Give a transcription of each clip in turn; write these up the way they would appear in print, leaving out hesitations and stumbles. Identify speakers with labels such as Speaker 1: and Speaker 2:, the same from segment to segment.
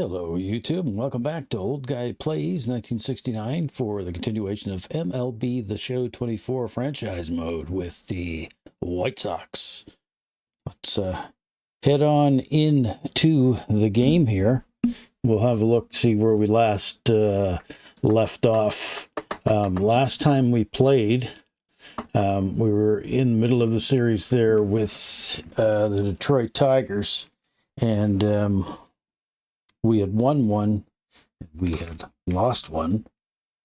Speaker 1: Hello, YouTube, and welcome back to Old Guy Plays 1969 for the continuation of MLB The Show 24 franchise mode with the White Sox. Let's head on into the game here. We'll have a look, see where we last left off. Last time we played, we were in the middle of the series there with the Detroit Tigers, and we had won one, we had lost one,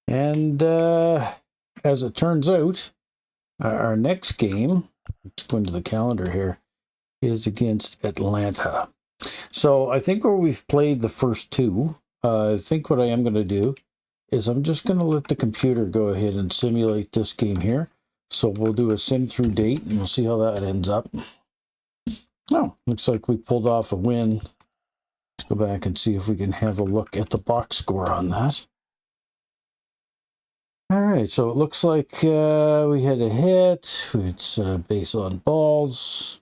Speaker 1: and as it turns out, our next game, let's go into the calendar here, is against Atlanta. So I think where we've played the first two, I think what I am going to do is I'm just going to let the computer go ahead and simulate this game here. So we'll do a sim through date, and we'll see how that ends up. Oh, looks like we pulled off a win. Let's go back and see if we can have a look at the box score on that. All right, so it looks like we had a hit. It's base on balls.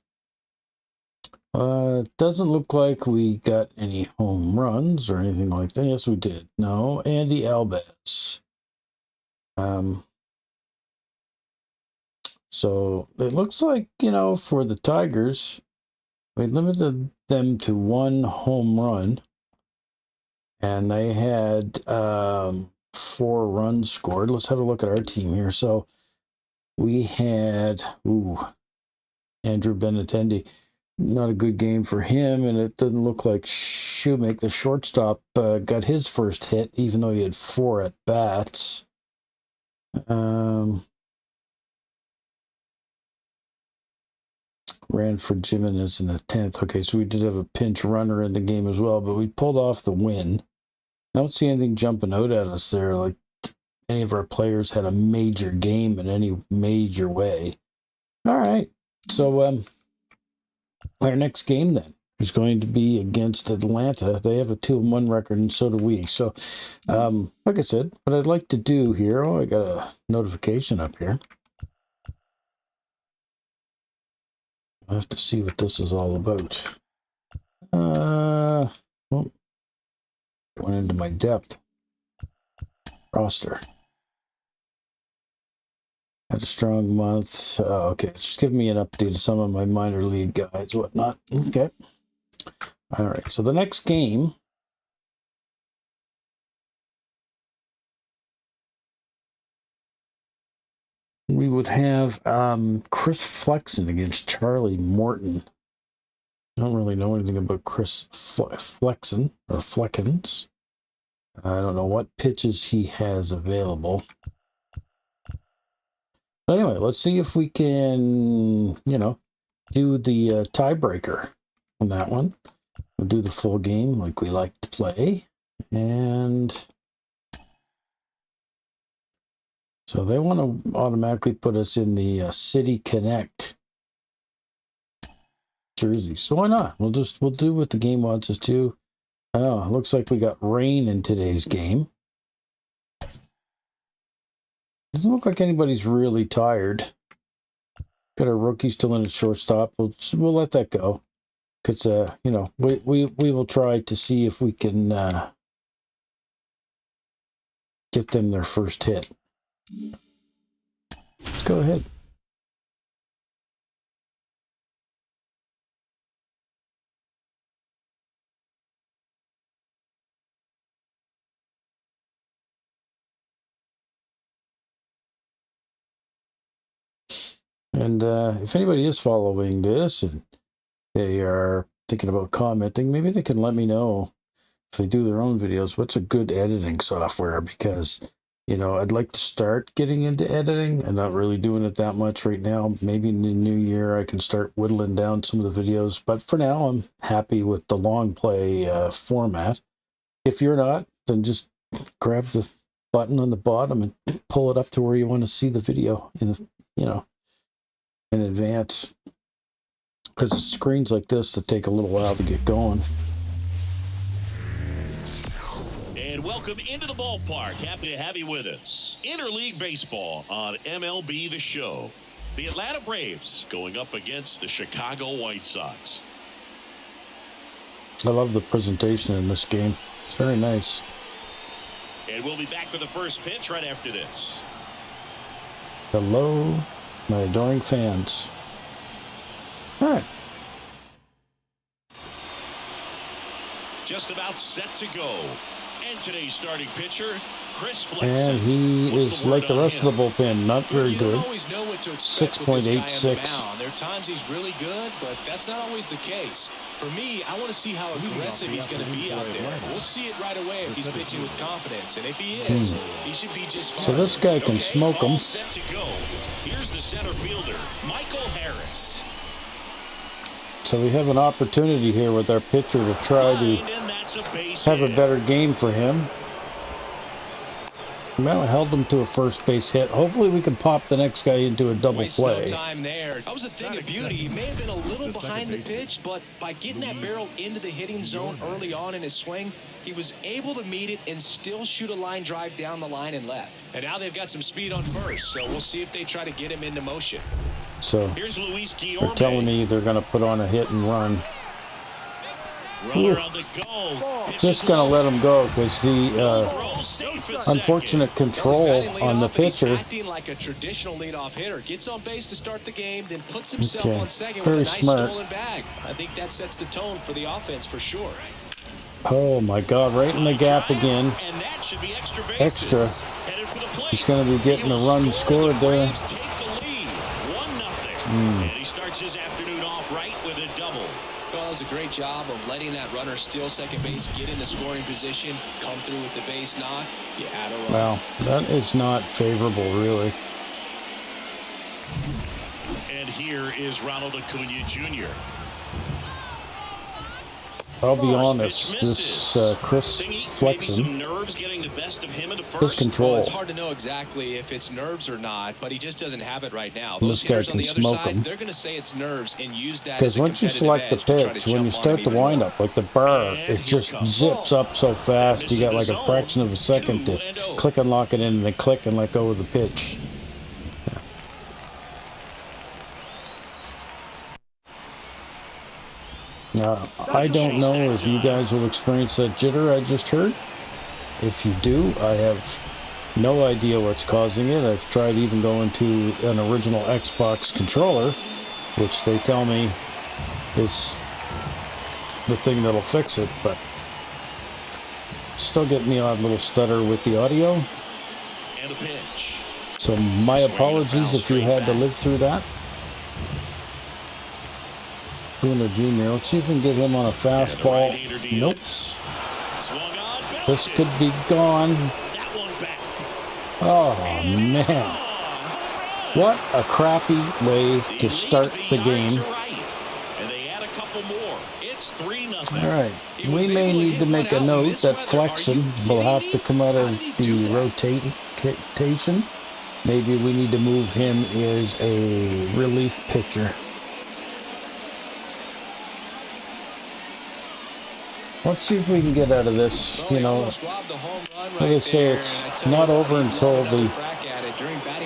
Speaker 1: It doesn't look like we got any home runs or anything like that. Yes, we did. No, Andy Albiz. So it looks like, for the Tigers, we limited them to one home run, and they had 4 runs scored. Let's have a look at our team here. So we had Andrew Benintendi. Not a good game for him, and it doesn't look like Shoemaker, the shortstop, got his first hit, even though he had 4 at bats. Ranford Jimenez in the 10th. Okay, so we did have a pinch runner in the game as well, but we pulled off the win. I don't see anything jumping out at us there, like any of our players had a major game in any major way. All right, so our next game then is going to be against Atlanta. They have a 2-1 record, and so do we. So, like I said, what I'd like to do here, I got a notification up here. I have to see what this is all about. Well, went into my depth roster. Had a strong month. Okay, just give me an update of some of my minor league guys, whatnot. Okay. All right, so the next game, we would have Chris Flexen against Charlie Morton. I don't really know anything about Chris Flexen or Fleckens. I don't know what pitches he has available. But anyway, let's see if we can, do the tiebreaker on that one. We'll do the full game like we like to play. And so they want to automatically put us in the City Connect jersey. So why not? We'll do what the game wants us to. Oh, looks like we got rain in today's game. Doesn't look like anybody's really tired. Got a rookie still in at shortstop. We'll let that go. Because, we will try to see if we can get them their first hit. Let's go ahead. And if anybody is following this and they are thinking about commenting, maybe they can let me know if they do their own videos, what's a good editing software, because, I'd like to start getting into editing. I'm not really doing it that much right now. Maybe in the new year I can start whittling down some of the videos, but for now I'm happy with the long play format. If you're not, then just grab the button on the bottom and pull it up to where you want to see the video in advance, because it's screens like this that take a little while to get going.
Speaker 2: And welcome into the ballpark. Happy to have you with us. Interleague baseball on MLB The Show. The Atlanta Braves going up against the Chicago White Sox.
Speaker 1: I love the presentation in this game. It's very nice.
Speaker 2: And we'll be back with the first pitch right after this.
Speaker 1: Hello, my adoring fans. All right.
Speaker 2: Just about set to go. And today's starting pitcher, Chris Flexen.
Speaker 1: And he is like the rest of the bullpen, not very good.
Speaker 3: 6.86. There are times he's really good, but that's not always the case. For me, I want to see how aggressive he's going to be out there. We'll see it right away if he's pitching with confidence. And if he is, he should be just fine.
Speaker 1: So this guy can smoke him.
Speaker 2: Set to go. Here's the center fielder, Michael Harris.
Speaker 1: So we have an opportunity here with our pitcher to try to have a better game for him. Well, I held him to a first base hit. Hopefully we can pop the next guy into a double play.
Speaker 3: No time there. That was a thing of beauty. He may have been a little behind the pitch, but by getting that barrel into the hitting zone early on in his swing, he was able to meet it and still shoot a line drive down the line and left. And now they've got some speed on first, so we'll see if they try to get him into motion.
Speaker 1: So
Speaker 2: here's Luis
Speaker 1: they're
Speaker 2: Guillorme.
Speaker 1: telling me they're going to put on a hit and run.
Speaker 2: Runner on the go.
Speaker 1: Just going to let him go because the unfortunate control on the pitcher.
Speaker 3: Acting like a traditional leadoff hitter, gets on base to start the game, then puts himself on second
Speaker 1: Very
Speaker 3: with a nice
Speaker 1: smart.
Speaker 3: stolen bag. I think that sets the tone for the offense for sure.
Speaker 1: Oh my God! Right in the gap again.
Speaker 2: And that should be extra bases.
Speaker 1: Extra.
Speaker 2: Headed for the plate.
Speaker 1: He's going to be getting a run scored there.
Speaker 2: Braves take the lead, 1-0. And he starts his afternoon off right with a double.
Speaker 3: Well, that was a great job of letting that runner steal second base, get in the scoring position, come through with the base knock. You had a run.
Speaker 1: Well, that is not favorable, really.
Speaker 2: And here is Ronald Acuna Jr.
Speaker 1: I'll be honest, this Chris Flexen, his control.
Speaker 3: Well, it's hard to know exactly if it's nerves or not, but he just doesn't have it right now.
Speaker 1: This guy can smoke him.
Speaker 3: They're going to say it's nerves and use that.
Speaker 1: Because once you select the pitch, when you start the windup, like the bar, it just zips up so fast. You got like a fraction of a second to click and lock it in, and then click and let go of the pitch. Now, I don't know if you guys will experience that jitter I just heard. If you do, I have no idea what's causing it. I've tried even going to an original Xbox controller, which they tell me is the thing that'll fix it, but still getting the odd little stutter with the audio.
Speaker 2: And a pitch.
Speaker 1: So my apologies if you had to live through that. Acuna Jr. Let's see if we can get him on a fastball. Nope. This could be gone. Oh, man. What a crappy way to start the game. All right. We may need to make a note that Flexen will have to come out of the rotation. Maybe we need to move him as a relief pitcher. Let's see if we can get out of this. You know, like I say, it's not over until the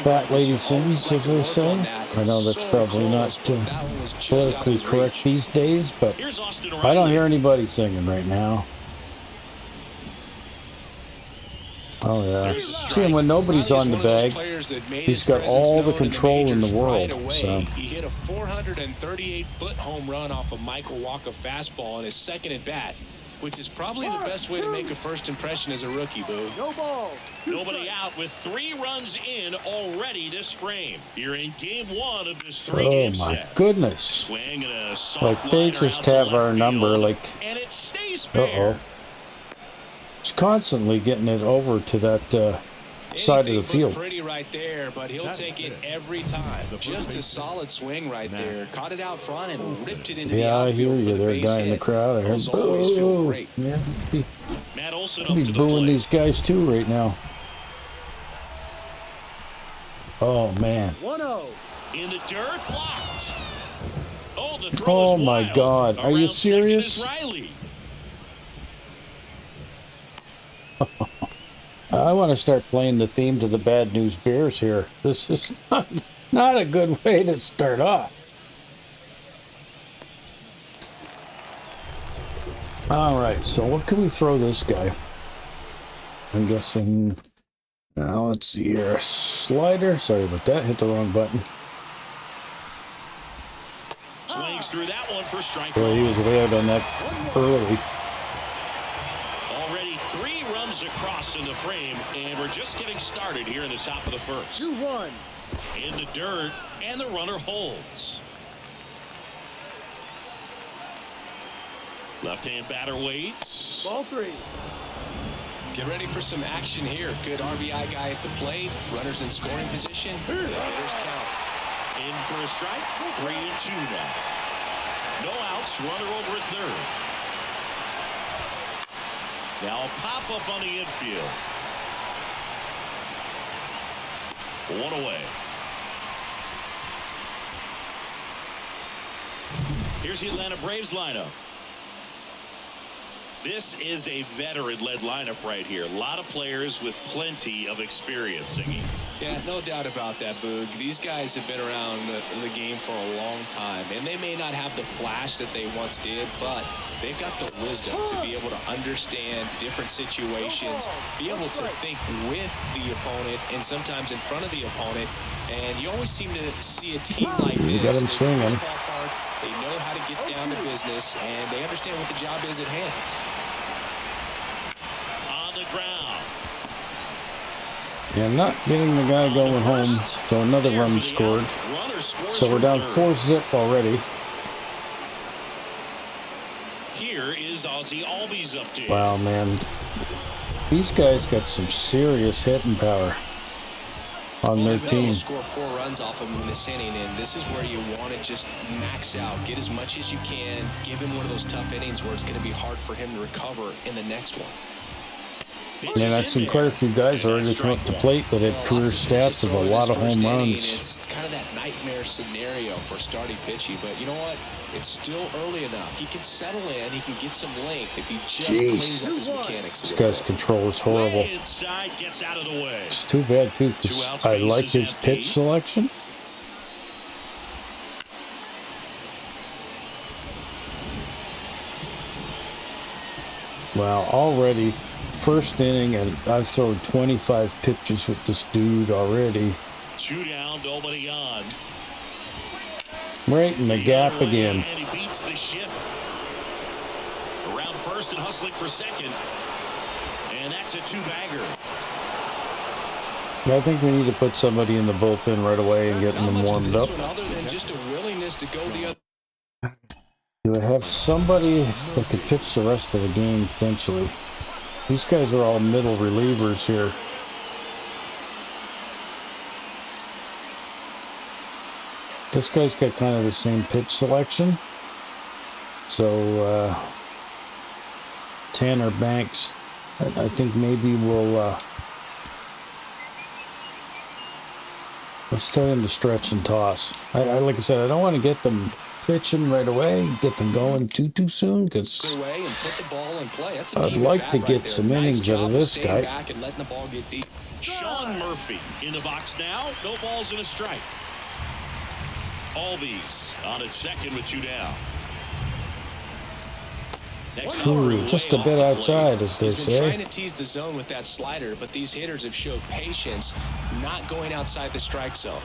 Speaker 1: bat lady sings, as they say. I know that's probably not politically correct these days, but I don't hear anybody singing right now. Oh, yeah. See, and when nobody's on the bag, he's got all the control in the world. So.
Speaker 3: He hit a 438-foot home run off a Michael Walker fastball on his second at bat, which is probably the best way to make a first impression as a rookie, Boo.
Speaker 4: No ball.
Speaker 2: Nobody out with 3 runs in already this frame. You're in game 1 of this 3-game set.
Speaker 1: Oh, my goodness. Like, they just have our number, like,
Speaker 2: and it stays fair.
Speaker 1: uh-oh. He's constantly getting it over to that side of the field.
Speaker 3: Pretty right there, but he'll take it every time. Just a solid swing right there. Caught it out front and ripped it into the outfield.
Speaker 1: Yeah, I hear you there, guy in the crowd. I heard boo. Yeah, I'd be booing these guys too right now. Oh, man.
Speaker 4: 1-0.
Speaker 2: In the dirt, blocked. Oh, the throw
Speaker 1: Oh,
Speaker 2: is
Speaker 1: my
Speaker 2: wild.
Speaker 1: God. Are you
Speaker 2: Around second
Speaker 1: serious?
Speaker 2: is Riley.
Speaker 1: I want to start playing the theme to the Bad News Bears here. This is not a good way to start off. All right, so what can we throw this guy? I'm guessing. Now let's see here. A slider. Sorry about that. Hit the wrong button.
Speaker 2: Swings through that one for strike
Speaker 1: Boy, he
Speaker 2: one.
Speaker 1: was way out on that early.
Speaker 2: Already 3 runs across in the frame, and we're just getting started here in the top of the first.
Speaker 4: 2-1.
Speaker 2: In the dirt, and the runner holds. Left-hand batter waits.
Speaker 4: Ball 3.
Speaker 3: Get ready for some action here. Good RBI guy at the plate. Runners in scoring position. The hitters count.
Speaker 2: In for a strike. 3-2 now. No outs. Runner over at third. Now a pop-up on the infield. 1 away. Here's the Atlanta Braves lineup. This is a veteran-led lineup right here. A lot of players with plenty of experience singing.
Speaker 3: Yeah, no doubt about that, Boog. These guys have been around the game for a long time, and they may not have the flash that they once did, but they've got the wisdom to be able to understand different situations, be able to think with the opponent and sometimes in front of the opponent. And you always seem to see a team like this.
Speaker 1: You got him swinging.
Speaker 3: They know how to get down to business, and they understand what the job is at hand.
Speaker 2: On the ground.
Speaker 1: Yeah, not getting the guy going home. So another run scored. So we're down 4-0 already.
Speaker 2: Here is Ozzie Albies update.
Speaker 1: Wow, man. These guys got some serious hitting power on their team.
Speaker 3: Score 4 runs off of him in this inning, and this is where you want to just max out, get as much as you can, give him one of those tough innings where it's going to be hard for him to recover in the next one.
Speaker 1: And I've seen quite a few guys already come up the plate that had career stats of a lot of home runs.
Speaker 3: It's kind of that nightmare scenario for starting pitching, but you know what? It's still early enough. He can settle in. He can get some length if he just cleans up his mechanics.
Speaker 1: This guy's control is horrible.
Speaker 2: Inside, gets out of the way.
Speaker 1: It's too bad, too, because I like his pitch selection. Wow, already first inning, and I've thrown 25 pitches with this dude already.
Speaker 2: 2 down, nobody on.
Speaker 1: Right in the gap again.
Speaker 2: And he beats the shift. Around first and hustling for second. And that's a 2-bagger.
Speaker 1: I think we need to put somebody in the bullpen right away and get them warmed up.
Speaker 3: Other than just a willingness to go the other.
Speaker 1: Do I have somebody that could pitch the rest of the game potentially? These guys are all middle relievers here. This guy's got kind of the same pitch selection. So, Tanner Banks, I think maybe we'll, let's tell him to stretch and toss. Like I said, I don't want to get them pitching right away, get them going too soon, because I'd like to get some innings out of this guy.
Speaker 2: Sean Murphy in the box now. No balls and a strike. Albies on its second with 2 down.
Speaker 1: Just a bit outside, as they say.
Speaker 3: Trying to tease the zone with that slider, but these hitters have showed patience, not going outside the strike zone.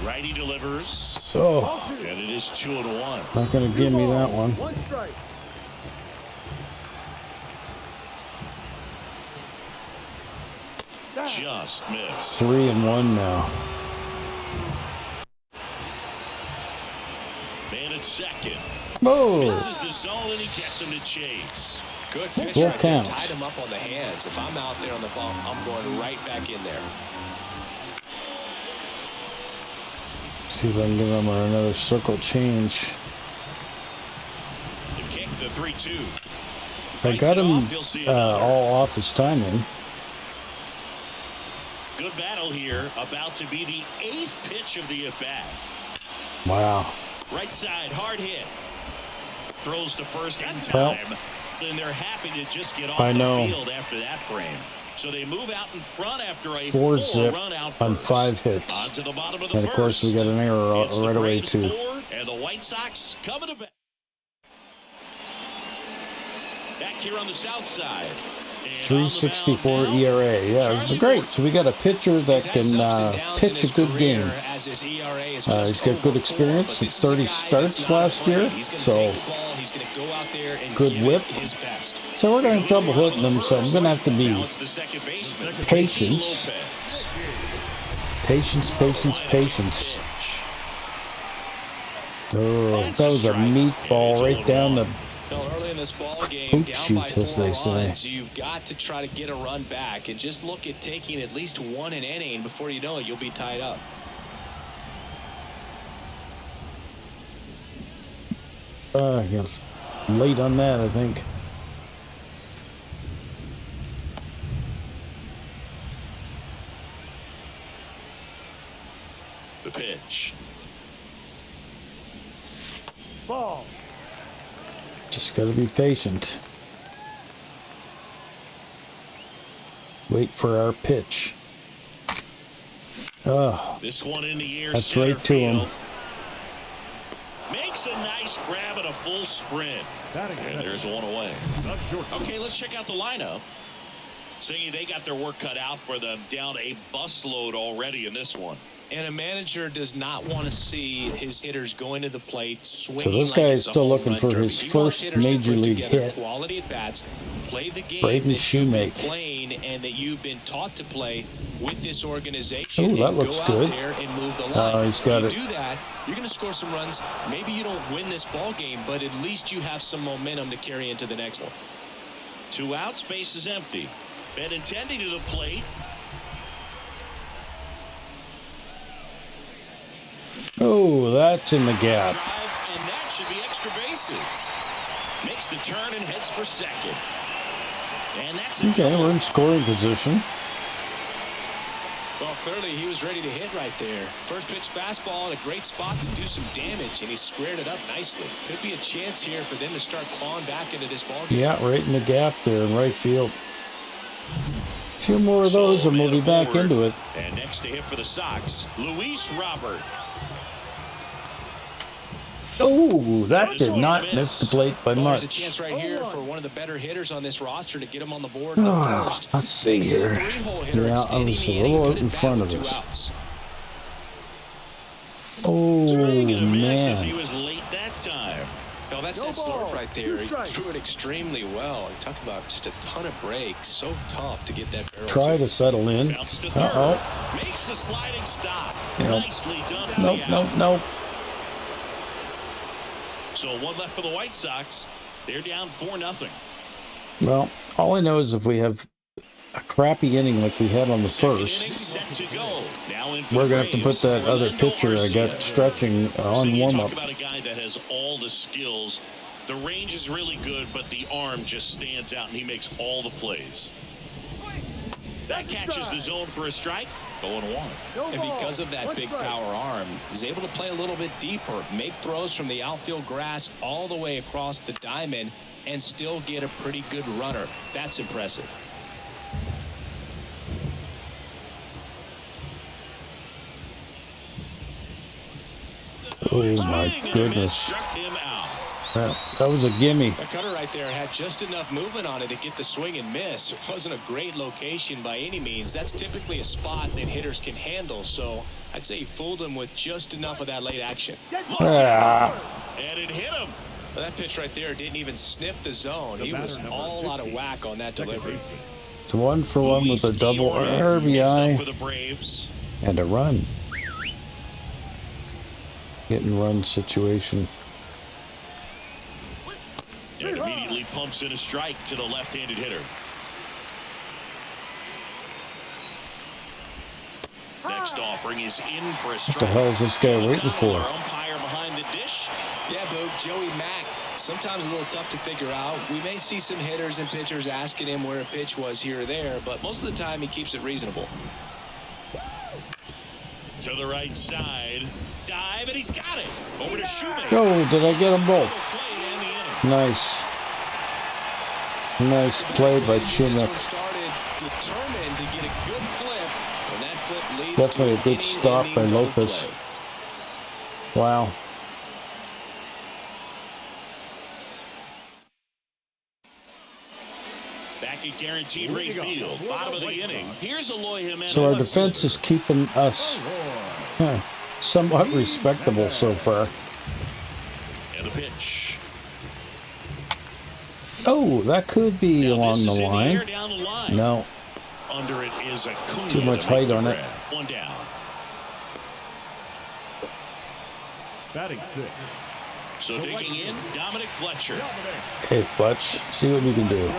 Speaker 2: Righty delivers.
Speaker 1: Oh,
Speaker 2: and it is 2-1.
Speaker 1: Not going to give me that one.
Speaker 4: 1 strike.
Speaker 2: Just missed.
Speaker 1: 3-1 now.
Speaker 2: Man at second.
Speaker 1: Whoa!
Speaker 2: Misses the zone and he gets him to chase.
Speaker 3: Good pitch
Speaker 1: Full
Speaker 3: right there.
Speaker 1: count.
Speaker 3: Tied him up on the hands. If I'm out there on the ball, I'm going right back in there.
Speaker 1: See if I can give him another circle change.
Speaker 2: The kick, the 3-2.
Speaker 1: I got him all off his timing.
Speaker 2: Good battle here. About to be the 8th pitch of the at-bat.
Speaker 1: Wow.
Speaker 2: Right side, hard hit. Throws to first in time. And they're happy to just get off the field after that frame. So they move out in front after a
Speaker 1: 4-zip
Speaker 2: run out
Speaker 1: on 5 hits.
Speaker 2: Onto the bottom of the
Speaker 1: And of course we got an error right away too.
Speaker 2: And the White Sox coming to bat. Back here on the south side.
Speaker 1: 3.64 ERA. Yeah, it was great. So we got a pitcher that can pitch a good game. He's got good experience. 30 starts last year. So good whip. So we're going to have trouble hitting them. So I'm going to have to be patience. Patience. Oh, that was a meatball right down the
Speaker 3: Early in this ball game,
Speaker 1: poop
Speaker 3: down
Speaker 1: shoot,
Speaker 3: by
Speaker 1: as they
Speaker 3: 4
Speaker 1: say.
Speaker 3: runs, you've got to try to get a run back and just look at taking at least one an inning. Before you know it, you'll be tied up.
Speaker 1: I guess late on that, I think.
Speaker 2: The pitch.
Speaker 4: Ball.
Speaker 1: Just got to be patient. Wait for our pitch. Oh,
Speaker 2: This one in the air.
Speaker 1: that's right to him.
Speaker 2: Makes a nice grab and a full sprint. And there's one away. Okay, let's check out the lineup. Saying they got their work cut out for them, down a busload already in this one.
Speaker 3: And a manager does not want to see his hitters going to the plate swinging.
Speaker 1: So this guy is still looking for his first major league hit.
Speaker 3: Quality at bats, play the game
Speaker 1: Braden
Speaker 3: that you've been
Speaker 1: Shoemake.
Speaker 3: playing and that you've been taught to play with this organization.
Speaker 1: Ooh, that
Speaker 3: and
Speaker 1: looks
Speaker 3: go out
Speaker 1: good.
Speaker 3: there and move the line.
Speaker 1: He's got
Speaker 3: if
Speaker 1: it.
Speaker 3: you do that, you're going to score some runs. Maybe you don't win this ball game, but at least you have some momentum to carry into the next one.
Speaker 2: 2 outs, base is empty. Benintendi to the plate.
Speaker 1: Oh, that's in the gap.
Speaker 2: Drive, and that should be extra bases. Makes the turn and heads for second. And that's a
Speaker 1: Okay, we're in scoring position.
Speaker 3: Well, clearly he was ready to hit right there. First pitch fastball in a great spot to do some damage, and he squared it up nicely. Could be a chance here for them to start clawing back into this ball game.
Speaker 1: Yeah, right in the gap there in right field. 2 more of those and we'll be back into it.
Speaker 2: And next to hit for the Sox, Luis Robert.
Speaker 1: Oh, that did not miss the plate by
Speaker 3: Well, there's a chance
Speaker 1: much.
Speaker 3: right here for one of the better hitters on this roster to get him on the board in the first.
Speaker 1: Let's see here. Yeah, I was a little out in front of us. Oh,
Speaker 2: Swing and a miss as he
Speaker 1: man.
Speaker 2: was late that time.
Speaker 3: No, that's that start right there. He threw it extremely well. Talk about just a ton of breaks. So tough to get that barrel
Speaker 1: Try to settle in.
Speaker 2: Bounce to third.
Speaker 1: Uh-oh.
Speaker 2: Makes the sliding stop.
Speaker 1: Yep.
Speaker 2: Nicely done for the out.
Speaker 1: Nope.
Speaker 2: So 1 left for the White Sox. They're down 4-0.
Speaker 1: Well, all I know is if we have a crappy inning like we had on the first,
Speaker 2: Set to go. Now in for
Speaker 1: we're
Speaker 2: the
Speaker 1: going to have to put
Speaker 2: Braves,
Speaker 1: that other
Speaker 2: Orlando
Speaker 1: pitcher I got
Speaker 2: Arcia.
Speaker 1: stretching
Speaker 2: So
Speaker 1: on
Speaker 2: you
Speaker 1: warm-up.
Speaker 2: talk about a guy that has all the skills. The range is really good, but the arm just stands out, and he makes all the plays. That catches the zone for a strike. 0-1.
Speaker 3: And because of that big power arm, he's able to play a little bit deeper, make throws from the outfield grass all the way across the diamond, and still get a pretty good runner. That's impressive.
Speaker 1: Oh, my
Speaker 2: Swing and a miss,
Speaker 1: goodness.
Speaker 2: struck him out.
Speaker 1: That was a gimme.
Speaker 3: That cutter right there had just enough movement on it to get the swing and miss. It wasn't a great location by any means. That's typically a spot that hitters can handle. So I'd say he fooled him with just enough of that late action.
Speaker 1: Ah,
Speaker 2: And it hit him.
Speaker 3: Well, that pitch right there didn't even sniff the zone. He was all out of whack on that delivery.
Speaker 1: it's 1 for 1 with a double
Speaker 2: Luis Dior mixed up
Speaker 1: RBI
Speaker 2: for the Braves.
Speaker 1: and a run. Getting run situation.
Speaker 2: And immediately pumps in a strike to the left-handed hitter. Next offering is in for a strike.
Speaker 1: What the hell is this guy waiting for?
Speaker 2: Our umpire behind the dish.
Speaker 3: Yeah, Boog, Joey Mack, sometimes a little tough to figure out. We may see some hitters and pitchers asking him where a pitch was here or there, but most of the time he keeps it reasonable.
Speaker 2: To the right side. Dive, and he's got it. Over to Shoemake.
Speaker 1: Oh, did I get them both?
Speaker 2: Play to end the inning.
Speaker 1: Nice. Nice play by
Speaker 3: This one
Speaker 1: Shoemake.
Speaker 3: started determined to get a good flip, and that flip leads
Speaker 1: Definitely
Speaker 3: to
Speaker 1: a good
Speaker 3: an
Speaker 1: stop by
Speaker 3: inning double
Speaker 1: Lopez.
Speaker 3: play.
Speaker 1: Wow.
Speaker 2: Back at guaranteed rate field, bottom of the inning. Here's Eloy Jimenez.
Speaker 1: So our defense is keeping us somewhat respectable so far.
Speaker 2: And the pitch.
Speaker 1: Oh, that could be along the line.
Speaker 2: Down the line.
Speaker 1: No.
Speaker 2: Under it is Acuna.
Speaker 1: Too much height on it.
Speaker 2: One down.
Speaker 4: Batting six.
Speaker 2: So digging in, Dominic Fletcher.
Speaker 1: Okay, Fletch, see what we can do.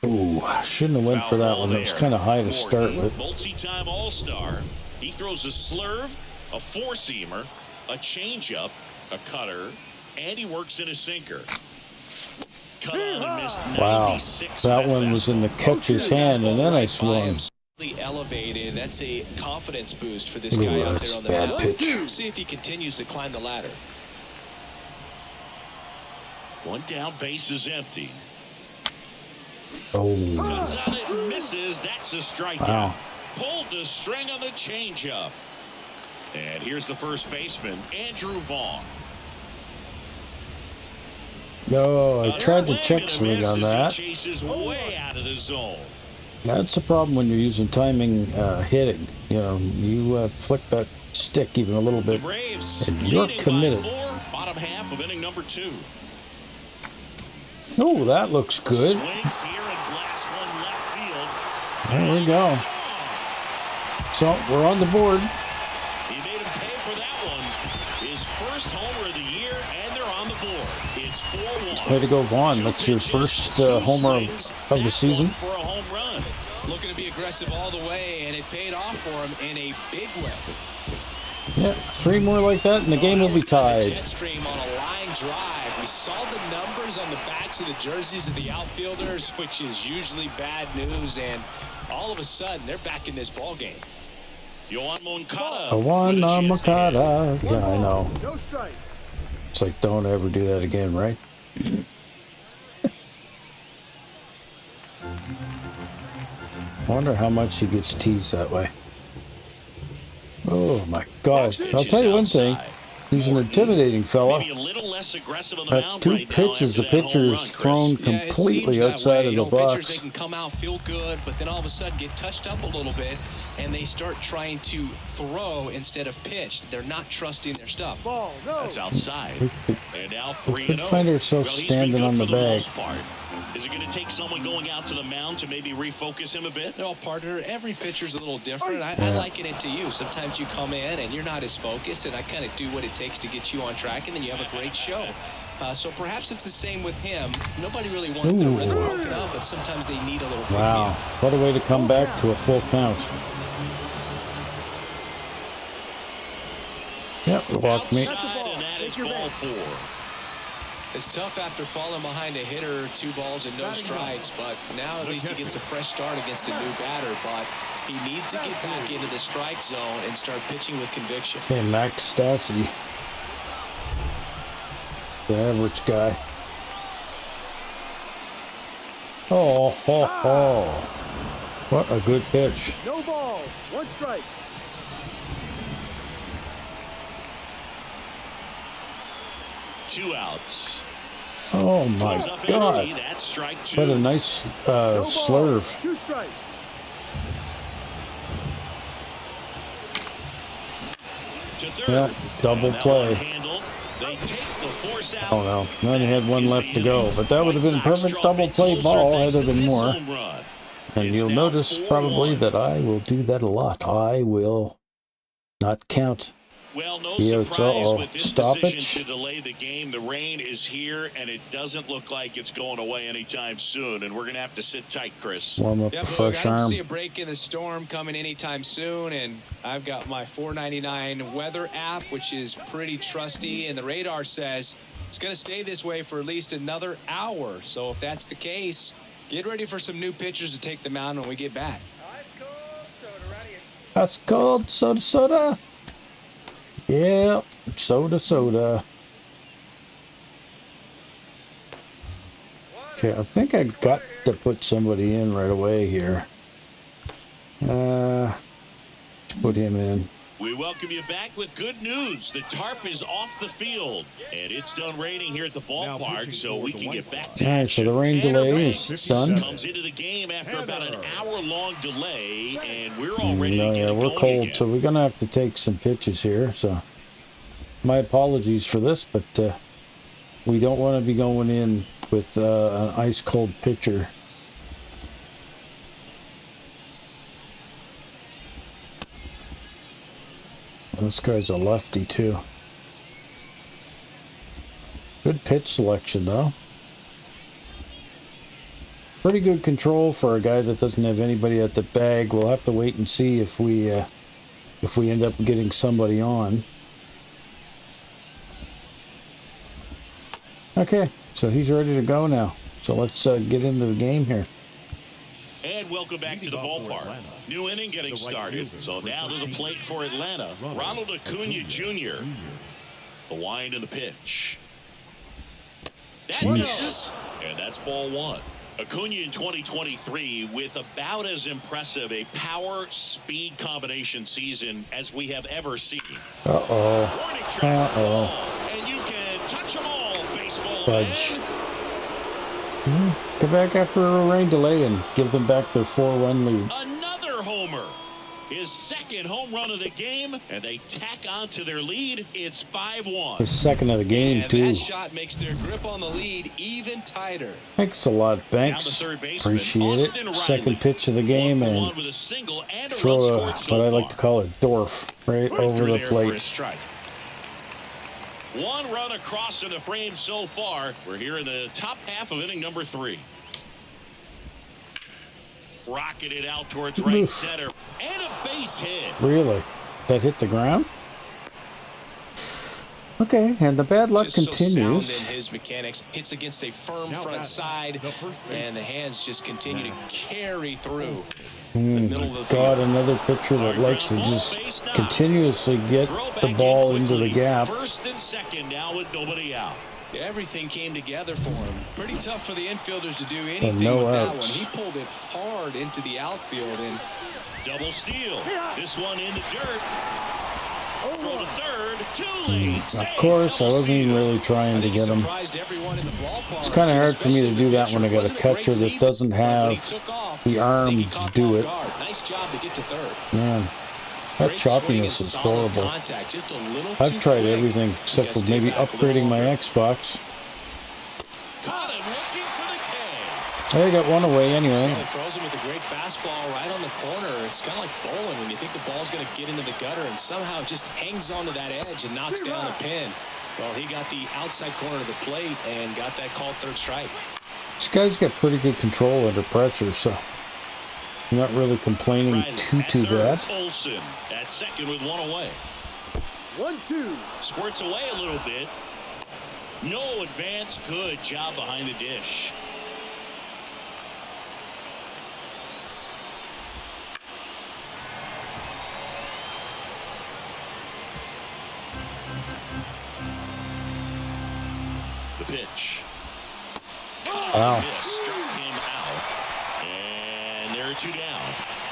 Speaker 1: Ooh, shouldn't have went for that one. It was kind of high to start with.
Speaker 2: Multi-time All-Star. He throws a slurve, a four-seamer, a changeup, a cutter, and he works in a sinker. Cut on and missed.
Speaker 1: Wow, that one was in the catcher's hand, and then I swung.
Speaker 3: Elevated. That's a confidence boost for this guy out there on the mound.
Speaker 1: Pitch.
Speaker 3: See if he continues to climb the ladder.
Speaker 2: One down, base is empty.
Speaker 1: Oh.
Speaker 2: Cuts on it, misses. That's a strikeout.
Speaker 1: Wow.
Speaker 2: Pulled the string on the changeup. And here's the first baseman, Andrew Vaughn.
Speaker 1: No, I tried to check swing on that.
Speaker 2: Chases way out of the zone.
Speaker 1: That's the problem when you're using timing hitting. You know, you flick that stick even a little bit, and you're committed.
Speaker 2: Bottom half of inning number 2.
Speaker 1: Oh, that looks good.
Speaker 2: Swings here and blasts one left field.
Speaker 1: There we go. So we're on the board.
Speaker 2: He made him pay for that one. His first homer of the year, and they're on the board. It's 4-1.
Speaker 1: Way to go, Vaughn. That's your first homer of the season.
Speaker 2: For a home run.
Speaker 3: Looking to be aggressive all the way, and it paid off for him in a big way.
Speaker 1: Yeah, 3 more like that, and the game will be tied.
Speaker 3: Jet stream on a line drive. We saw the numbers on the backs of the jerseys of the outfielders, which is usually bad news, and all of a sudden, they're back in this ball game.
Speaker 2: Yoan Moncada.
Speaker 1: Moncada. Yeah, I know. It's like, don't ever do that again, right? I wonder how much he gets teased that way. Oh my gosh. I'll tell you one thing. He's an intimidating fella. That's 2 pitches the pitcher's thrown completely outside of the box.
Speaker 3: Pitchers, they can come out, feel good, but then all of a sudden get touched up a little bit, and they start trying to throw instead of pitch. They're not trusting their stuff.
Speaker 2: That's outside. And now 3-0.
Speaker 1: We could find ourselves standing on the bag.
Speaker 2: Is it going to take someone going out to the mound to maybe refocus him a bit?
Speaker 3: No, partner, every pitcher's a little different. I liken it to you. Sometimes you come in and you're not as focused, and I kind of do what it takes to get you on track, and then you have a great show. So perhaps it's the same with him. Nobody really wants their rhythm broken up, but sometimes they need a little premium.
Speaker 1: Wow, what a way to come back to a full count. Yep, it walked me.
Speaker 2: And that is ball 4.
Speaker 3: It's tough after falling behind a hitter, 2 balls and no strikes, but now at least he gets a fresh start against a new batter, but he needs to get back into the strike zone and start pitching with conviction.
Speaker 1: Okay, Max Stassi. The average guy. Oh, ho, ho. What a good pitch.
Speaker 4: No ball. 1 strike.
Speaker 2: Two outs.
Speaker 1: Oh my God.
Speaker 2: That's strike 2.
Speaker 1: What a nice slurve.
Speaker 4: 2 strikes.
Speaker 2: To third.
Speaker 1: Yeah, double play.
Speaker 2: They take the force out.
Speaker 1: Oh no, they only had 1 left to go, but that would have been a perfect double play ball had there been more. And you'll notice probably that I will do that a lot. I will not count.
Speaker 2: Well, no
Speaker 1: Yeah,
Speaker 2: surprise with this
Speaker 1: stoppage.
Speaker 2: decision to delay the game. The rain is here, and it doesn't look like it's going away anytime soon. And we're going to have to sit tight, Chris.
Speaker 1: Warm up the fresh
Speaker 3: I
Speaker 1: arm.
Speaker 3: don't see a break in the storm coming anytime soon, and I've got my $4.99 weather app, which is pretty trusty, and the radar says it's going to stay this way for at least another hour. So if that's the case, get ready for some new pitchers to take the mound when we get back.
Speaker 1: That's cold soda soda. Yeah, soda soda. Okay, I think I got to put somebody in right away here. Put him in.
Speaker 2: We welcome you back with good news. The tarp is off the field, and it's done raining here at the ballpark, so we can get back to
Speaker 1: All right,
Speaker 2: action.
Speaker 1: so the rain delay is done.
Speaker 2: Comes into the game after about an hour-long delay, and we're all ready to get
Speaker 1: Yeah,
Speaker 2: it
Speaker 1: we're
Speaker 2: going
Speaker 1: cold,
Speaker 2: again.
Speaker 1: so we're going to have to take some pitches here. So my apologies for this, but we don't want to be going in with an ice-cold pitcher. This guy's a lefty, too. Good pitch selection, though. Pretty good control for a guy that doesn't have anybody at the bag. We'll have to wait and see if we end up getting somebody on. Okay, so he's ready to go now. So let's get into the game here.
Speaker 2: And welcome back to the ballpark. New inning getting started. So now to the plate for Atlanta. Ronald Acuna Jr. The wind and the pitch. That misses, and that's ball one. Acuna in 2023 with about as impressive a power-speed combination season as we have ever seen. Warning track. And you can touch them all, baseball
Speaker 1: Fudge.
Speaker 2: man.
Speaker 1: Come back after a rain delay and give them back their 4-run lead.
Speaker 2: Another homer. His second home run of the game, and they tack on to their lead. It's 5-1.
Speaker 1: His second of the game,
Speaker 3: And
Speaker 1: too.
Speaker 3: that shot makes their grip on the lead even tighter.
Speaker 1: Thanks a lot, Banks. Appreciate it. Second pitch of the game, and throw what I like to call a dwarf right over the plate.
Speaker 2: One run across in the frame so far. We're here in the top half of inning number 3. Rocketed out towards right center. And a base hit.
Speaker 1: Really? That hit the ground? Okay, and the bad luck
Speaker 3: Just
Speaker 1: continues.
Speaker 3: So sound in his mechanics. Hits against a firm front side, and the hands just continue to carry through the middle of the
Speaker 1: God,
Speaker 3: field.
Speaker 1: another pitcher that likes to just continuously get the ball into the gap.
Speaker 2: First and second now with nobody out.
Speaker 3: Everything came together for him. Pretty tough for the infielders to do anything
Speaker 1: no
Speaker 3: with that
Speaker 1: outs.
Speaker 3: one. He pulled it hard into the outfield, and
Speaker 2: Double steal. This one in the dirt. Throw to third. Too late.
Speaker 1: Of course, I wasn't even really trying to get him. It's kind of hard for me to do that when I got a catcher that doesn't have the arm to do it.
Speaker 3: Nice job to get to third.
Speaker 1: Man, that choppiness is horrible. I've tried everything except for maybe upgrading my Xbox.
Speaker 2: Caught him looking for the K.
Speaker 1: I got one away anyway.
Speaker 3: He throws him with a great fastball right on the corner. It's kind of like bowling when you think the ball's going to get into the gutter and somehow it just hangs onto that edge and knocks down a pin. Well, he got the outside corner of the plate and got that called third strike.
Speaker 1: This guy's got pretty good control under pressure, so I'm not really complaining too bad.
Speaker 2: Olsen at second with one away.
Speaker 4: 1-2.
Speaker 2: Squirts away a little bit. No advance. Good job behind the dish. The pitch.
Speaker 1: Wow.
Speaker 2: Miss. Struck him out. And there are 2 down.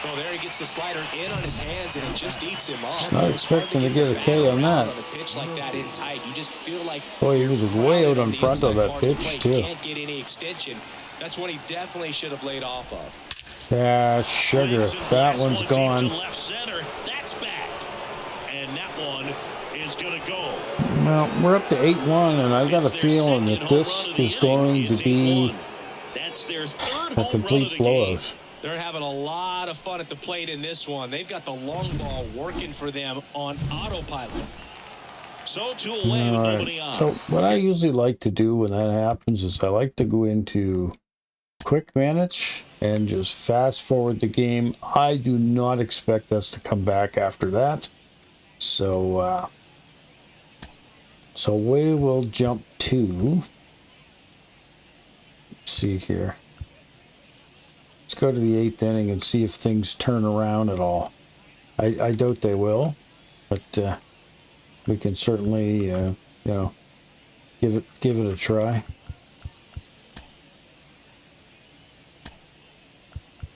Speaker 3: Well, there he gets the slider in on his hands, and it just eats him off.
Speaker 1: Not expecting to get a K on that.
Speaker 3: On a pitch like that in tight, you just feel like
Speaker 1: Boy, he was way out in front of that pitch, too.
Speaker 3: Can't get any extension. That's one he definitely should have laid off of.
Speaker 1: Yeah, sugar. That one's gone.
Speaker 2: Left center. That's back. And that one is going to go.
Speaker 1: Well, we're up to 8-1, and I got a feeling that this is going to be
Speaker 2: That's their third
Speaker 1: a
Speaker 2: home run of
Speaker 1: complete
Speaker 2: the game.
Speaker 1: blowout.
Speaker 3: They're having a lot of fun at the plate in this one. They've got the long ball working for them on autopilot.
Speaker 2: So 2 away with nobody on.
Speaker 1: So what I usually like to do when that happens is I like to go into quick manage and just fast forward the game. I do not expect us to come back after that. So we will jump to, let's see here. Let's go to the 8th inning and see if things turn around at all. I doubt they will, but we can certainly, give it a try.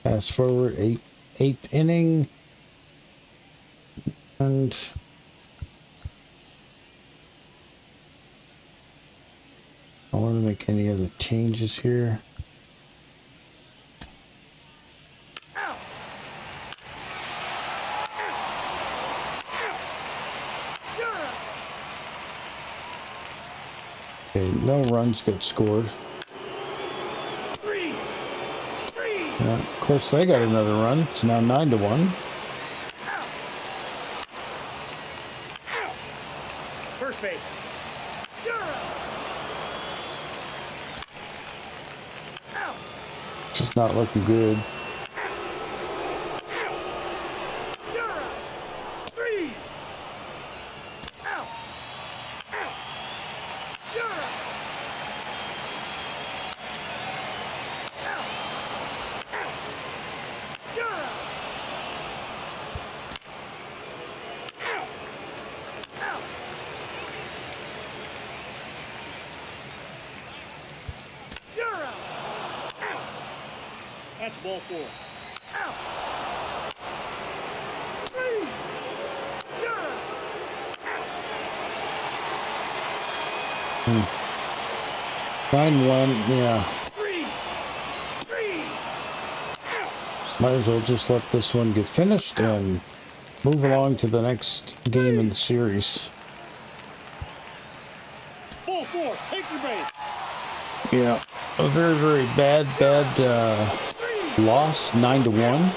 Speaker 1: Fast forward, 8th inning. And I want to make any other changes here. Okay, no runs get scored. Of course, they got another run. It's now 9-1.
Speaker 4: First base.
Speaker 1: Just not looking good.
Speaker 4: That's ball 4.
Speaker 1: Fine one, yeah. Might as well just let this one get finished and move along to the next game in the series.
Speaker 4: Ball 4. Take your base.
Speaker 1: Yeah, a very, very bad loss, 9-1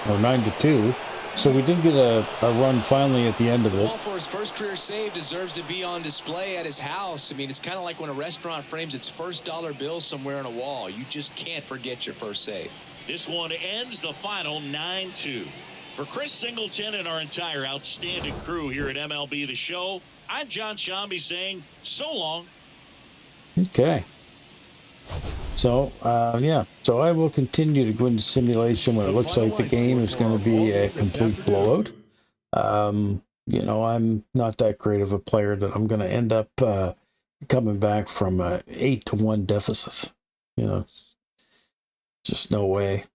Speaker 1: or 9-2. So we did get a run finally at the end of it.
Speaker 3: Ball for his first career save deserves to be on display at his house. I mean, it's kind of like when a restaurant frames its first dollar bill somewhere on a wall. You just can't forget your first save.
Speaker 2: This one ends the final 9-2. For Chris Singleton and our entire outstanding crew here at MLB The Show, I'm John Shambi saying so long.
Speaker 1: Okay. So, yeah. So I will continue to go into simulation when it looks like the game is going to be a complete blowout. You know, I'm not that great of a player that I'm going to end up coming back from a 8-1 deficit. You know, just no way.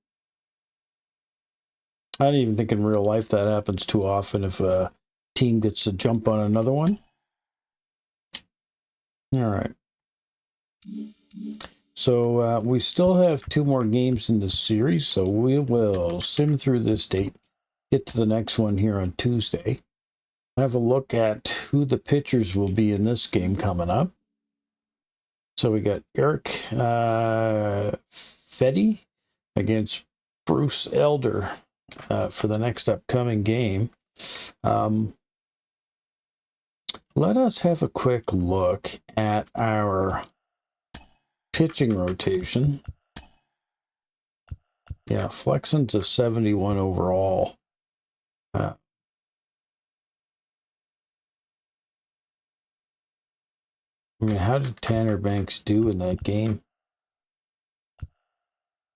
Speaker 1: I don't even think in real life that happens too often if a team gets a jump on another one. All right. So we still have 2 more games in the series, so we will sim through this date, get to the next one here on Tuesday. Have a look at who the pitchers will be in this game coming up. So we got Eric Fetty against Bruce Elder for the next upcoming game. Let us have a quick look at our pitching rotation. Yeah, flexing to 71 overall. I mean, how did Tanner Banks do in that game?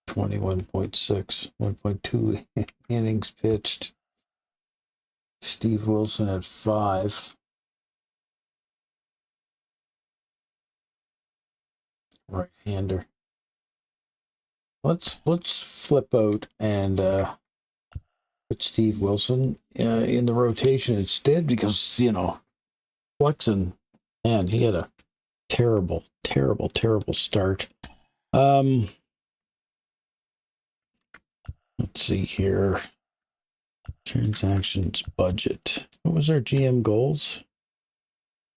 Speaker 1: 21.6, 1.2 innings pitched. Steve Wilson at 5. Right-hander. Let's flip out and put Steve Wilson in the rotation instead, because, you know, Flexen, man, he had a terrible start. Let's see here. Transactions budget. What was our GM goals?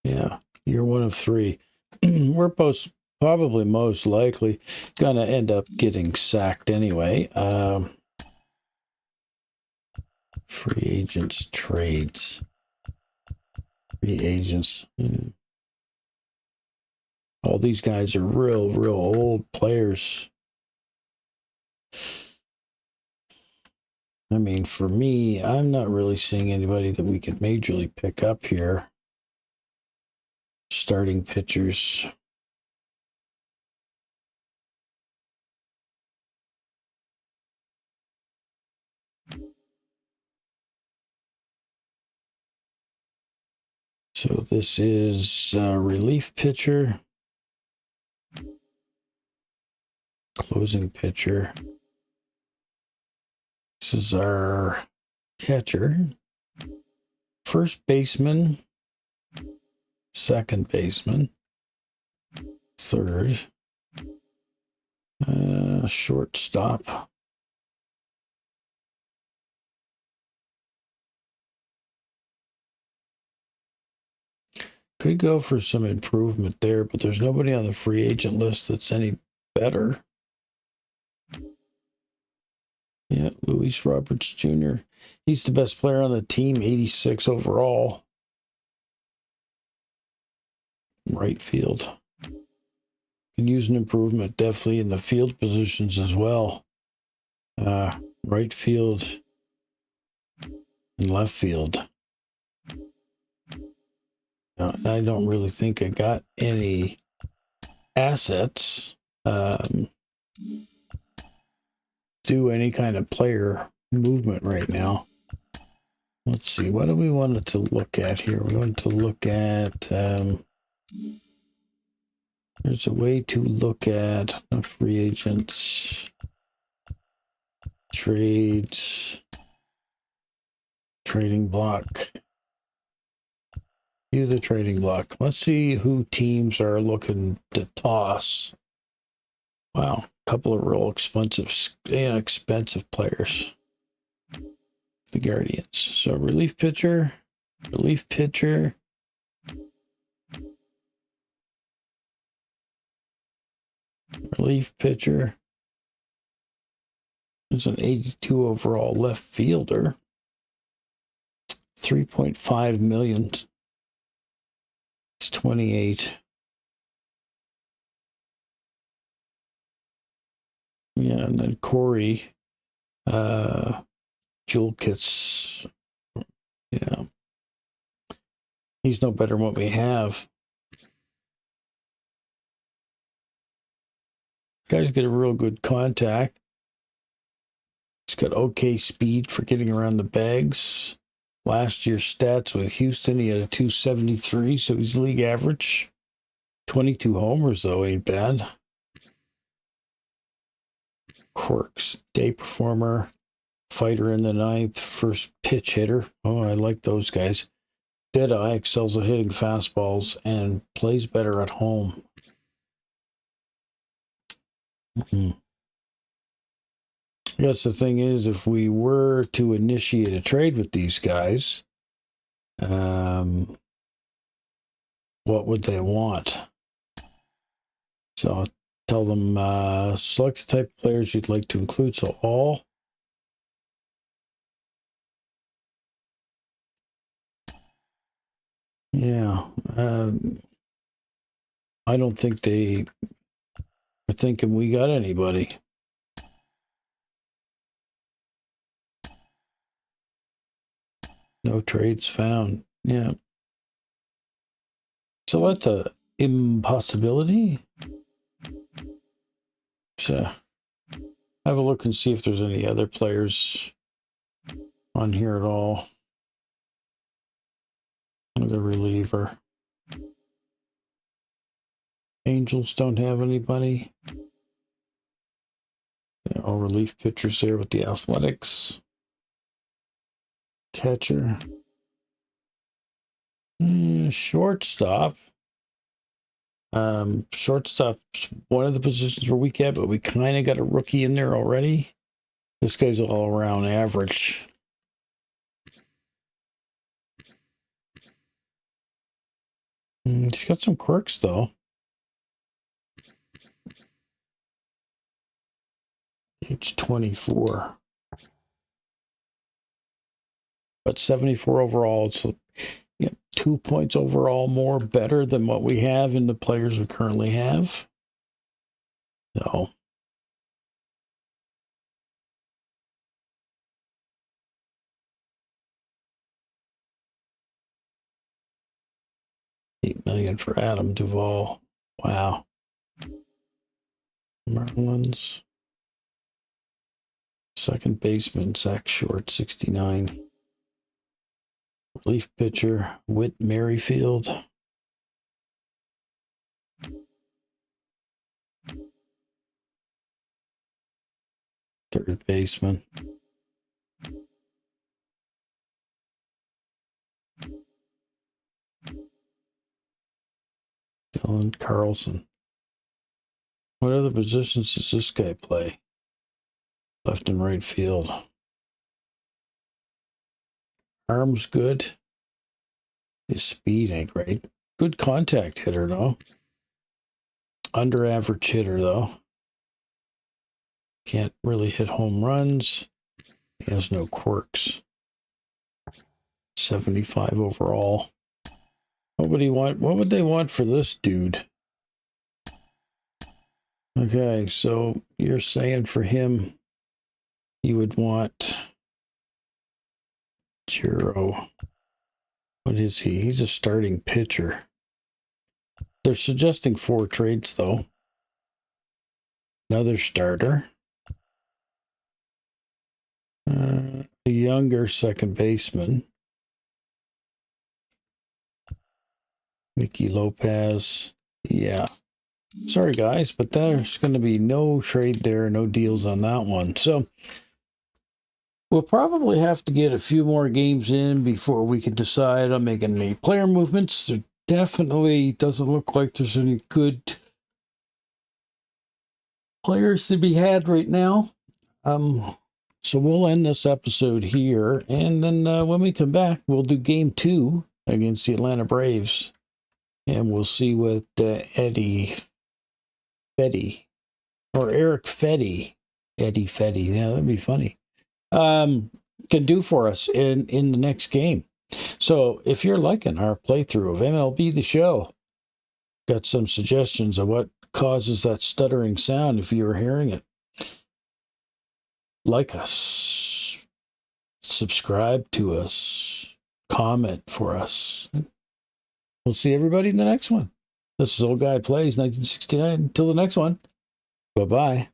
Speaker 1: Yeah, year 1 of 3. We're probably most likely gonna end up getting sacked anyway. Free agents, trades. Free agents. All these guys are real old players. I mean, for me, I'm not really seeing anybody that we could majorly pick up here. Starting pitchers. So this is relief pitcher. Closing pitcher. This is our catcher. first baseman, second baseman, third, shortstop. Could go for some improvement there, but there's nobody on the free agent list that's any better. Yeah, Luis Roberts Jr. He's the best player on the team, 86 overall. Right field. Could use an improvement, definitely in the field positions as well. Right field and left field. I don't really think I got any assets do any kind of player movement right now. Let's see, what do we want to look at here? We want to look at there's a way to look at free agents, trades, trading block. View the trading block. Let's see who teams are looking to toss. Wow, a couple of real inexpensive players. The Guardians. So relief pitcher, relief pitcher. Relief pitcher. There's an 82 overall left fielder. 3.5 million. He's 28. Yeah, and then Corey Jewel Kits. Yeah. He's no better than what we have. Guy's got a real good contact. He's got okay speed for getting around the bags. Last year's stats with Houston, he had a 273, so he's league average. 22 homers, though, ain't bad. Quirks, day performer, fighter in the ninth, first pitch hitter. Oh, I like those guys. Deadeye excels at hitting fastballs and plays better at home. I guess the thing is, if we were to initiate a trade with these guys, what would they want? So I'll tell them, select the type of players you'd like to include. So all. Yeah. I don't think they are thinking we got anybody. No trades found. Yeah. So that's a impossibility. So have a look and see if there's any other players on here at all. The reliever. Angels don't have anybody. All relief pitchers there with the Athletics. Catcher. Shortstop. Shortstop's one of the positions we're weak at, but we kind of got a rookie in there already. This guy's all around average. He's got some quirks, though. Age 24. But 74 overall. So, yeah, 2 points overall more better than what we have in the players we currently have. So. $8 million for Adam Duvall. Wow. Marlins. Second baseman, Zach Short, 69. Relief pitcher, Whit Merrifield. Third baseman. Dylan Carlson. What other positions does this guy play? Left and right field. Arm's good. His speed ain't great. Good contact hitter, though. Under average hitter, though. Can't really hit home runs. He has no quirks. 75 overall. What would he want? What would they want for this dude? Okay, so you're saying for him, you would want Giro. What is he? He's a starting pitcher. They're suggesting 4 trades, though. Another starter. A younger second baseman. Nicky Lopez. Yeah. Sorry, guys, but there's going to be no trade there, no deals on that one. So we'll probably have to get a few more games in before we can decide on making any player movements. There definitely doesn't look like there's any good players to be had right now. So we'll end this episode here, and then when we come back, we'll do game 2 against the Atlanta Braves, and we'll see what Eddie Fetty, or Eric Fetty, Eddie Fetty, yeah, that'd be funny, can do for us in the next game. So if you're liking our playthrough of MLB The Show, got some suggestions of what causes that stuttering sound if you're hearing it, like us, subscribe to us, comment for us. We'll see everybody in the next one. This is Old Guy Plays 1969. Until the next one, bye-bye.